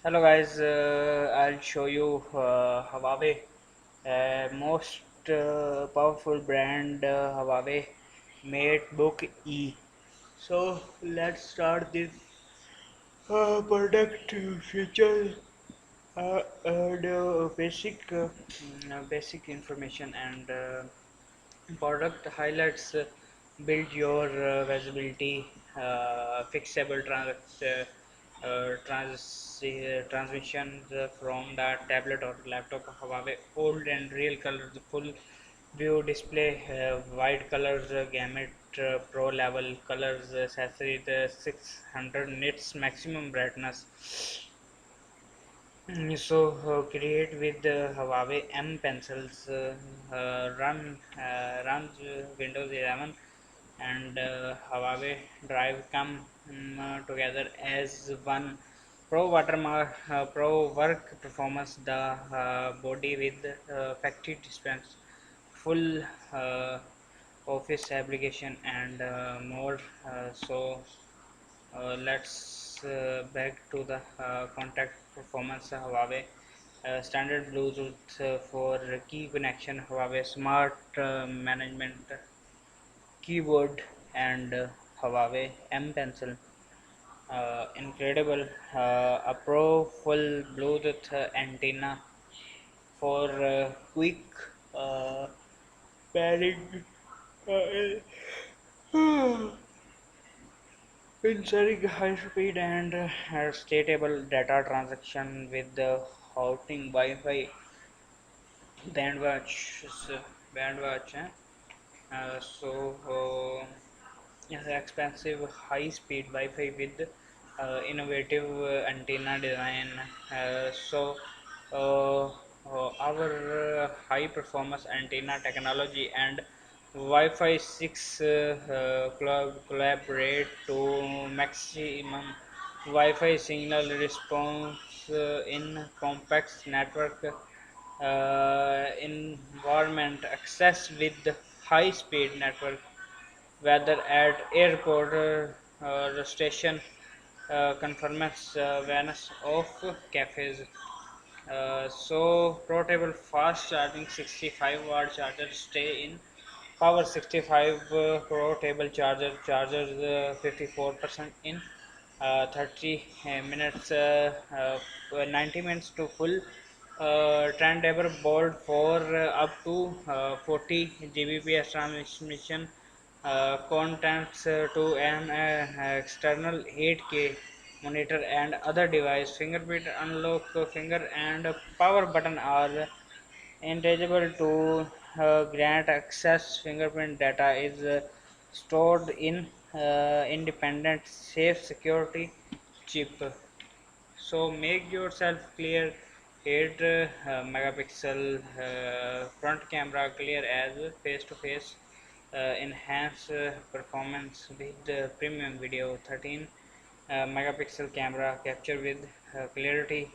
Hello guys, I'll show you Huawei most powerful brand, Huawei MateBook E. So let's start this product features and basic information and product highlights. Build your visibility, fixable transmissions from the tablet or laptop. Huawei old and real colors, full view display, wide colors gamut, pro level colors, accessories, 600 nits maximum brightness. Create with Huawei M pencils, runs Windows 11 and Huawei Drive come together as one. Pro Watermark, Pro Work Performance, the body with factory dispense, full office application and more. Let's back to the contact performance. Huawei standard Bluetooth for key connection, Huawei smart management keyboard and Huawei M Pencil. Incredible, a pro full Bluetooth antenna for quick uh, pairing. Ensuring high speed and statable data transaction with the routing Wi-Fi bandwidth. bandwidth eh? Yes, expensive high-speed Wi-Fi with innovative antenna design. Our high-performance antenna technology and Wi-Fi 6 collaborate to maximum Wi-Fi signal response in complex network environment. Access with high-speed network, whether at airport or station, conformance awareness of cafes. Portable fast charging 65-watt charger stay in power. 65 portable chargers 54% in 30 minutes, 90 minutes to full. Turntable board for up to 40 Gbps transmission. Contacts to an external 8K monitor and other device. Fingerprint unlock, finger and power button are intangible to grant access. Fingerprint data is stored in independent, safe security chip. So make yourself clear. 8 megapixel front camera, clear as face to face. Enhance performance with premium video. 13 megapixel camera, capture with clarity,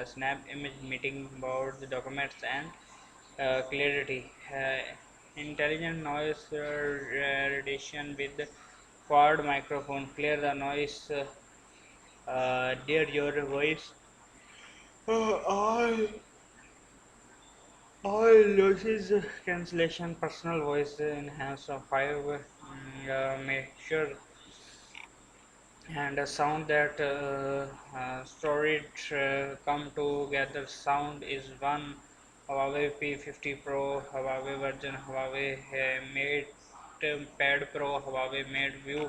snap image, meeting boards, documents and clarity. Intelligent noise reduction with quad microphone, clear the noise, dear your voice. All losses cancellation, personal voice enhance of 5. Make sure and a sound that storage come together. Sound is one. Huawei P50 Pro, Huawei version, Huawei Mate Pad Pro, Huawei Mate View.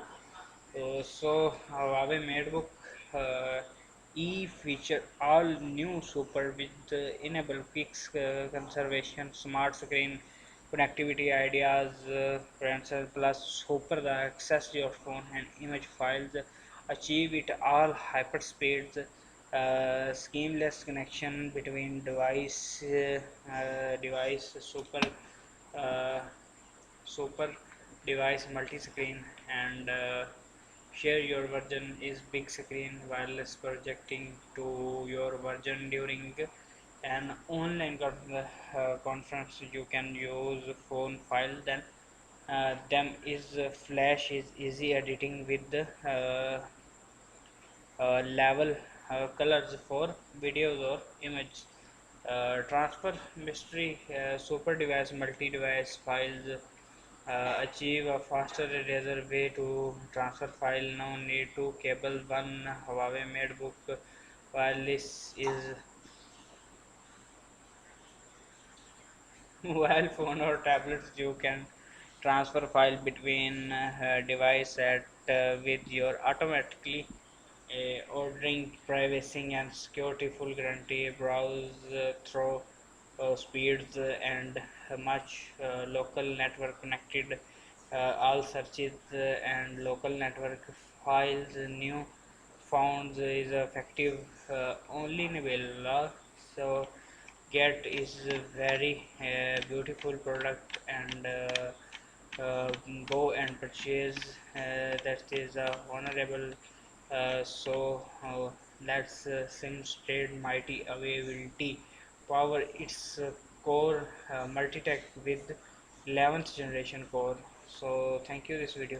Huawei MateBook E feature all new super with enable quick conservation, smart screen connectivity ideas, plus super the access your phone and image files, achieve it all hyper speeds, seamless connection between device, uh, super device, multi-screen and share your version is big screen. Wireless projecting to your version during an online conference. You can use phone file, then them is flash is easy editing with the level colors for videos or images. Transfer mystery, super device, multi-device files achieve a faster eraser way to transfer file. No need to cable. One Huawei MateBook wireless is mobile phone or tablets. You can transfer file between device at with your automatically ordering privacy and security full guarantee. Browse through speeds and much local network connected. All searches and local network files new found is effective only in Bella. So Get is a very beautiful product, and go and purchase. That is honorable. Let's sim state mighty availability power its core multi-tech with 11th generation core. So thank you this video.